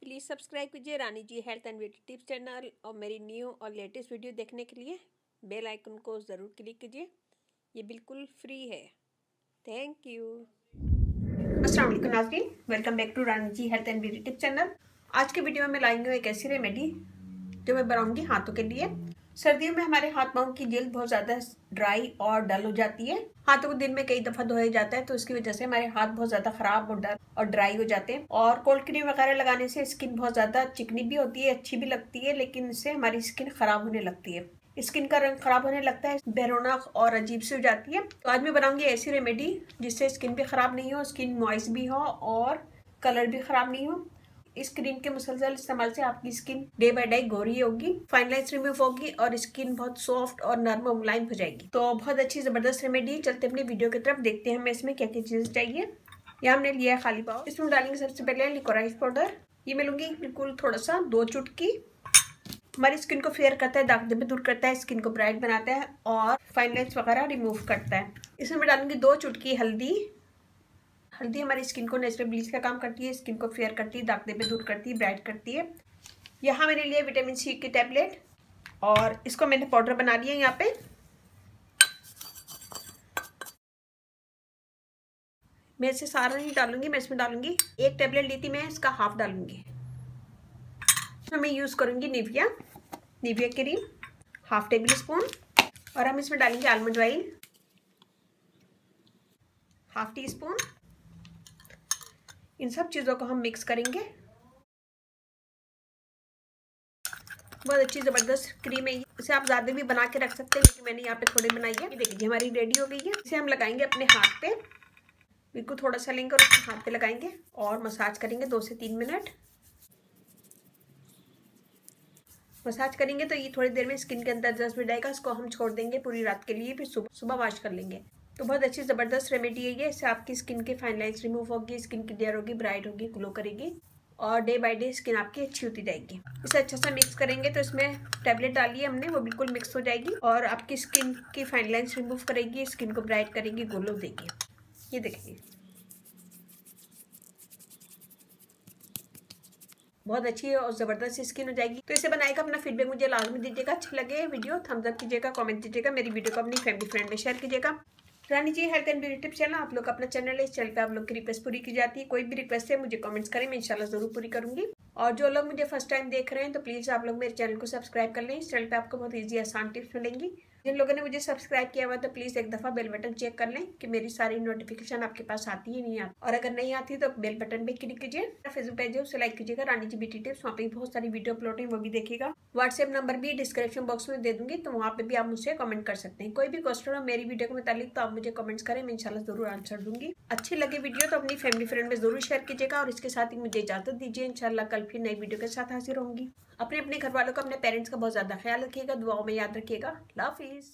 Please subscribe कीजिए Rani ji health and beauty tips channel और मेरी न्यू और लेटेस्ट वीडियो देखने के लिए बेल आइकन को ज़रूर क्लिक कीजिए। ये बिल्कुल फ्री है। Thank you. अस्सलाम वालेकुम नाज़रीन, welcome back to Rani ji health and beauty tips channel. आज के वीडियो में मैं लाई हूँ एक ऐसी रेमेडी जो मैं बनाऊंगी हाथों के लिए। सर्दियों में हमारे हाथ पाँव की जल्द बहुत ज़्यादा ड्राई और डल हो जाती है। हाथों को दिन में कई दफ़ा धोया जाता है तो इसकी वजह से हमारे हाथ बहुत ज़्यादा ख़राब और डल और ड्राई हो जाते हैं। और कोल्ड क्रीम वगैरह लगाने से स्किन बहुत ज़्यादा चिकनी भी होती है, अच्छी भी लगती है, लेकिन इससे हमारी स्किन ख़राब होने लगती है। स्किन का रंग ख़राब होने लगता है, बेरौनक और अजीब सी हो जाती है। तो आज मैं बनाऊंगी ऐसी रेमेडी जिससे स्किन भी ख़राब नहीं हो, स्किन मॉइस्ट भी हो और कलर भी ख़राब नहीं हो। इस क्रीम के मुसलसल इस्तेमाल से आपकी स्किन डे बाय डे गोरी होगी, फाइन लाइंस रिमूव होगी और स्किन बहुत सॉफ्ट और नरम और मुलायम हो जाएगी। तो बहुत अच्छी जबरदस्त रेमेडी। चलते अपनी वीडियो की तरफ, देखते हैं हमें इसमें क्या क्या चीजें चाहिए। यहाँ हमने लिया है खाली पाव। इसमें डालेंगे सबसे पहले लिकोराइस पाउडर। ये मैं लूंगी बिल्कुल थोड़ा सा, 2 चुटकी। हमारी स्किन को फेयर करता है, दाग धब्बे दूर करता है, स्किन को ब्राइट बनाता है और फाइन लाइंस वगैरह रिमूव करता है। इसमें मैं डालूंगी 2 चुटकी हल्दी। हल्दी हमारी स्किन को नेचुरल ब्लीच का काम करती है, स्किन को फेयर करती है, दाग धब्बे दूर करती है, ब्राइट करती है। यहाँ मैंने लिए विटामिन सी की टैबलेट और इसको मैंने पाउडर बना लिया। यहाँ पे मैं इसे सारा नहीं डालूंगी, मैं इसमें डालूंगी 1 टैबलेट ली थी मैं, इसका हाफ डालूंगी। इसमें मैं यूज करूंगी निविया क्रीम, ½ टेबल स्पून। और हम इसमें डालेंगे आलमंड ऑयल, ½ टीस्पून। इन सब चीजों को हम मिक्स करेंगे। बहुत अच्छी जबरदस्त क्रीम है। इसे आप ज्यादा भी बना के रख सकते हैं, लेकिन मैंने यहाँ पे थोड़ी बनाई है। ये देखिए हमारी रेडी हो गई है। इसे हम लगाएंगे अपने हाथ पे, बिल्कुल थोड़ा सा लेंगे और अपने हाथ पे लगाएंगे और मसाज करेंगे 2 से 3 मिनट। मसाज करेंगे तो ये थोड़ी देर में स्किन के अंदर जस्ट मिल जाएगा। इसको हम छोड़ देंगे पूरी रात के लिए, फिर सुबह वॉश कर लेंगे। तो बहुत अच्छी जबरदस्त रेमेडी है ये। इससे आपकी स्किन के फाइन लाइंस रिमूव होगी, स्किन क्लियर होगी, ब्राइट होगी, ग्लो करेगी और डे बाय डे स्किन आपकी अच्छी होती जाएगी। इसे अच्छा सा मिक्स करेंगे तो इसमें टैबलेट डाली है हमने, वो बिल्कुल मिक्स हो जाएगी और आपकी स्किन की फाइन लाइंस रिमूव करेगी, स्किन को ब्राइट करेगी, ग्लो देगी। ये देखिए बहुत अच्छी और जबरदस्त स्किन हो जाएगी। तो इसे बनाएगा, अपना फीडबैक मुझे लाजमी दीजिएगा। अच्छा लगे वीडियो थम्स अप कीजिएगा, कमेंट दीजिएगा, मेरी वीडियो को अपनी फैमिली फ्रेंड में शेयर कीजिएगा। Rani ji health and beauty tips channel आप लोग का अपना चैनल है। इस चैनल पे आप लोग की रिक्वेस्ट पूरी की जाती है। कोई भी रिक्वेस्ट है मुझे कमेंट्स करें, मैं इंशाल्लाह जरूर पूरी करूंगी। और जो लोग मुझे फर्स्ट टाइम देख रहे हैं तो प्लीज आप लोग मेरे चैनल को सब्सक्राइब कर लें। इस चैनल पे आपको बहुत ईजी आसान टिप्स मिलेंगी। जिन लोगों ने मुझे सब्सक्राइब किया हुआ तो प्लीज एक दफा बेल बटन चेक कर लें कि मेरी सारी नोटिफिकेशन आपके पास आती है नहीं आती। और अगर नहीं आती तो बेल बटन पे क्लिक कीजिए। फेसबुक पेज है उसे लाइक कीजिएगा, रानी जी ब्यूटी टिप्स। वहाँ पे बहुत सारी वीडियो अपलोड है, वो भी देखिएगा। व्हाट्सएप नंबर भी डिस्क्रिप्शन बॉक्स में दे दूंगी, तो वहाँ पे भी आप मुझसे कमेंट कर सकते हैं। कोई भी क्वेश्चन हो मेरी वीडियो के मुतालिक तो आप मुझे कमेंट्स करें, मैं इंशाल्लाह जरूर आंसर दूंगी। अच्छी लगी वीडियो तो अपनी फैमिली फ्रेंड में जरूर शेयर कीजिएगा और इसके साथ ही मुझे इजाजत दीजिए। इंशाल्लाह कल फिर नई वीडियो के साथ हाजिर होंगी। अपने घर वालों का, अपने पेरेंट्स का बहुत ज्यादा ख्याल रखिएगा, दुआओं में याद रखिएगा। अल्लाह हाफिज।